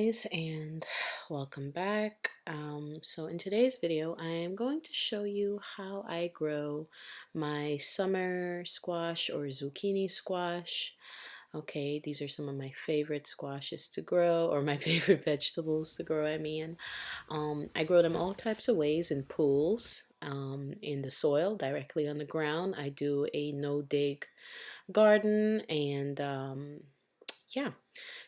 guys, and welcome back. So in today's video I am going to show you how I grow my summer squash or zucchini squash. Okay, these are some of my favorite squashes to grow, or my favorite vegetables to grow, I grow them all types of ways: in pools, in the soil directly on the ground. I do a no-dig garden, and yeah,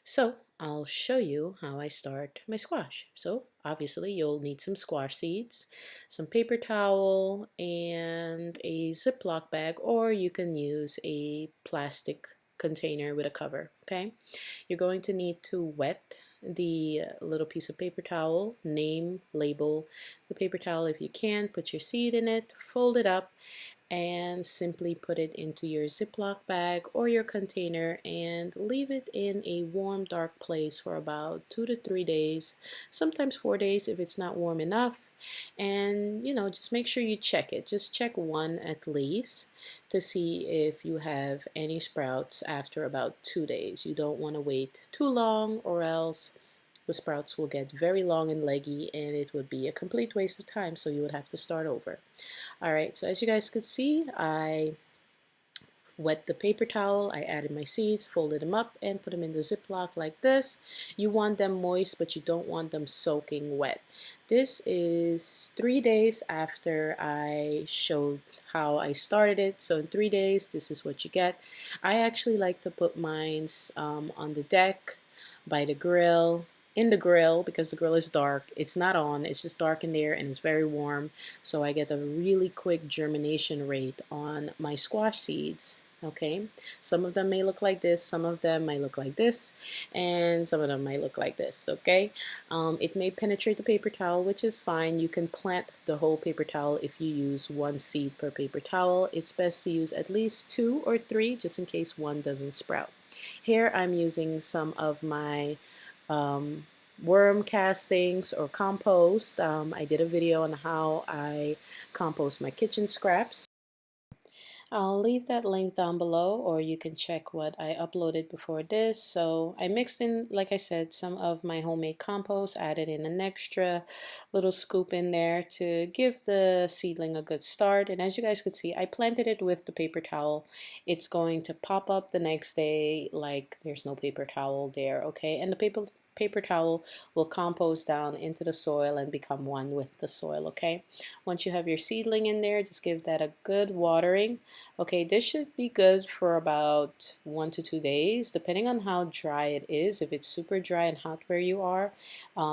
so I'll show you how I start my squash. So obviously you'll need some squash seeds, some paper towel, and a Ziploc bag, or you can use a plastic container with a cover. Okay, you're going to need to wet the little piece of paper towel, label the paper towel if you can, put your seed in it, fold it up, and simply put it into your Ziploc bag or your container and leave it in a warm, dark place for about 2 to 3 days, sometimes 4 days if it's not warm enough. And just make sure you check it. Just check one at least to see if you have any sprouts after about 2 days. You don't want to wait too long, or else the sprouts will get very long and leggy and it would be a complete waste of time, so you would have to start over. Alright, so as you guys could see, I wet the paper towel, I added my seeds, folded them up, and put them in the Ziploc like this. You want them moist, but you don't want them soaking wet. This is 3 days after I showed how I started it. So in 3 days, this is what you get. I actually like to put mine on the deck, by the grill, in the grill, because the grill is dark. It's not on, it's just dark in there and it's very warm. So I get a really quick germination rate on my squash seeds. Okay, some of them may look like this, some of them might look like this, and some of them might look like this. Okay, it may penetrate the paper towel, which is fine. You can plant the whole paper towel if you use one seed per paper towel. It's best to use at least 2 or 3 just in case one doesn't sprout. Here I'm using some of my worm castings or compost. I did a video on how I compost my kitchen scraps. I'll leave that link down below, or you can check what I uploaded before this. So I mixed in, like I said, some of my homemade compost, added in an extra little scoop in there to give the seedling a good start. And as you guys could see, I planted it with the paper towel. It's going to pop up the next day like there's no paper towel there, okay? And the paper towel will compost down into the soil and become one with the soil. Okay, once you have your seedling in there, just give that a good watering. Okay, this should be good for about 1 to 2 days depending on how dry it is. If it's super dry and hot where you are,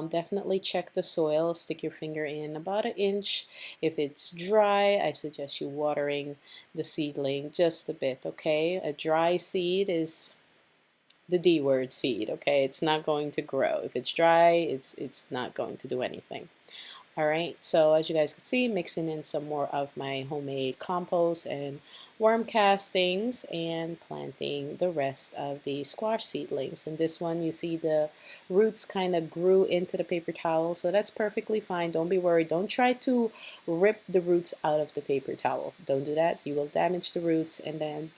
definitely check the soil, stick your finger in about an inch. If it's dry, I suggest you watering the seedling just a bit. Okay, a dry seed is the D word seed. Okay, it's not going to grow. If it's dry, it's not going to do anything. Alright, so as you guys can see, mixing in some more of my homemade compost and worm castings and planting the rest of the squash seedlings. And this one, you see the roots kind of grew into the paper towel, so that's perfectly fine. Don't be worried. Don't try to rip the roots out of the paper towel. Don't do that. You will damage the roots and then,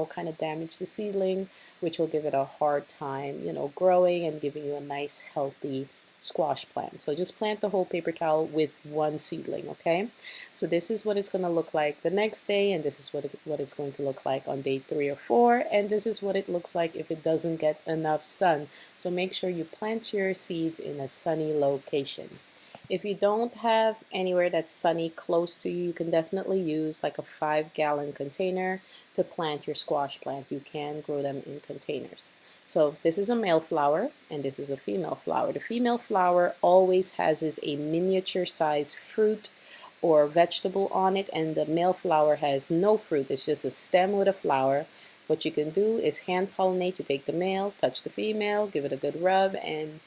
kind of damage the seedling, which will give it a hard time, growing and giving you a nice, healthy squash plant. So just plant the whole paper towel with one seedling. Okay, so this is what it's going to look like the next day, and this is what it's going to look like on day 3 or 4, and this is what it looks like if it doesn't get enough sun. So make sure you plant your seeds in a sunny location. If you don't have anywhere that's sunny close to you, you can definitely use like a 5-gallon container to plant your squash plant. You can grow them in containers. So this is a male flower and this is a female flower. The female flower always has a miniature size fruit or vegetable on it, and the male flower has no fruit. It's just a stem with a flower. What you can do is hand pollinate. You take the male, touch the female, give it a good rub, and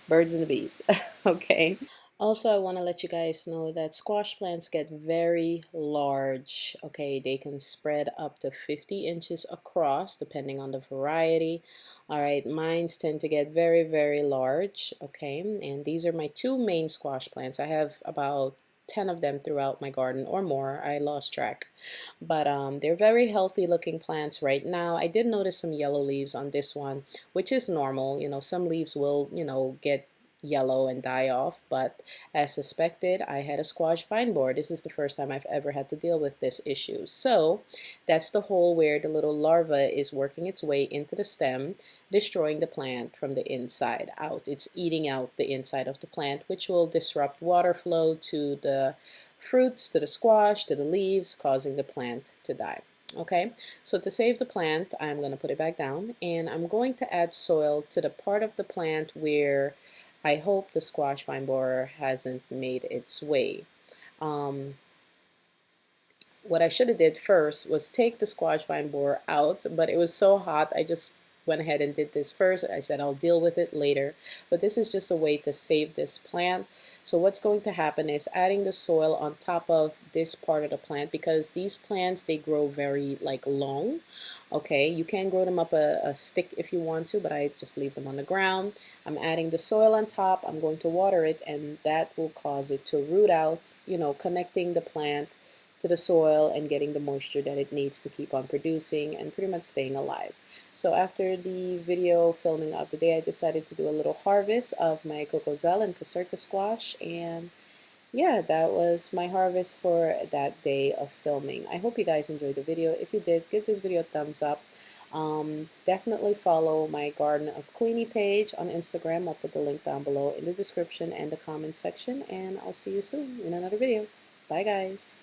birds and the bees. Okay. Also, I want to let you guys know that squash plants get very large. Okay, they can spread up to 50 inches across depending on the variety. All right, mines tend to get very, very large. Okay, and these are my 2 main squash plants. I have about 10 of them throughout my garden or more. I lost track. But they're very healthy looking plants right now. I did notice some yellow leaves on this one, which is normal. You know, some leaves will, get yellow and die off, but as suspected, I had a squash vine borer. This is the first time I've ever had to deal with this issue. So that's the hole where the little larva is working its way into the stem, destroying the plant from the inside out. It's eating out the inside of the plant, which will disrupt water flow to the fruits, to the squash, to the leaves, causing the plant to die. Okay, so to save the plant, I'm going to put it back down, and I'm going to add soil to the part of the plant where I hope the squash vine borer hasn't made its way. What I should have did first was take the squash vine borer out, but it was so hot I just went ahead and did this first. I said I'll deal with it later, but this is just a way to save this plant. So what's going to happen is adding the soil on top of this part of the plant, because these plants, they grow very long. Okay, you can grow them up a stick if you want to, but I just leave them on the ground. I'm adding the soil on top. I'm going to water it, and that will cause it to root out, connecting the plant to the soil and getting the moisture that it needs to keep on producing and pretty much staying alive. So after the video filming of the day, I decided to do a little harvest of my cocozelle and caserta squash, and yeah, that was my harvest for that day of filming. I hope you guys enjoyed the video. If you did, give this video a thumbs up. Definitely follow my Garden of Queenie page on Instagram. I'll put the link down below in the description and the comment section, and I'll see you soon in another video. Bye guys.